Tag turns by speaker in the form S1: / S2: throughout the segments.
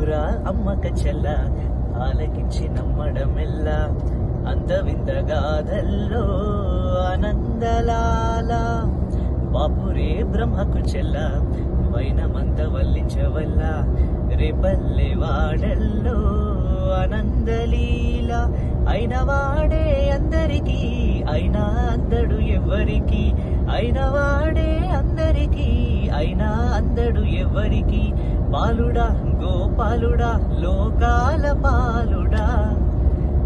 S1: ఎందుకురా అమ్మక చెల్ల ఆలకించి నమ్మడమెల్లా అంత వింత గాథల్లో ఆనందలాల బాపురే బ్రహ్మకు చెల్ల వైనమంత వల్లించవల్ల రేపల్లె వాడల్లో ఆనందలీల అయిన వాడే అందరికీ అయినా అందడు ఎవ్వరికి అయిన వాడే అందరికీ అయినా అందడు ఎవ్వరికి బాలుడా గోపాలుడా లోకాల పాలుడా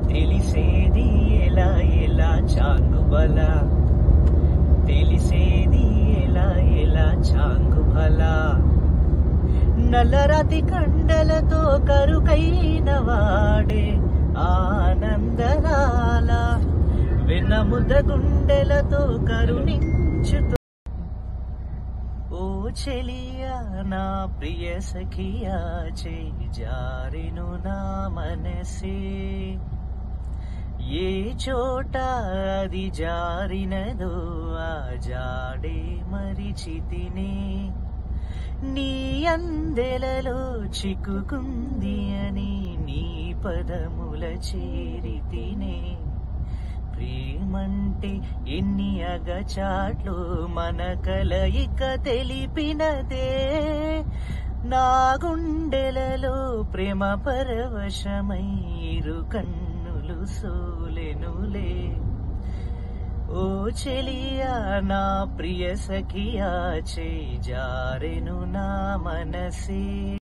S1: తెలిసేది ఎలా ఎలా చాంగుబల తెలిసేది ఎలా ఎలా చాంగుబల నల్లరాతి కండలతో కరుకైన వాడే ఆనందలాల వెన్నముద్ద గుండెలతో కరుణించుతూ ఓ చెలియా నా ప్రియ సఖియా చేయి జారెను నా మనసే ఏ చోట అది జారినదో ఆ జాడే మరిచితినే నీ అందెలలో చిక్కుకుంది అని నీ పదముల చేరితినే ప్రేమంటే ఎన్ని అగచాట్లు మన కలయిక తెలిపినదే నా గుండెలలో ప్రేమ పరవశమైరు కన్నులు సోలెనులే ఓ చెలియా నా ప్రియ సఖియా చేయి జారెను నా మనసే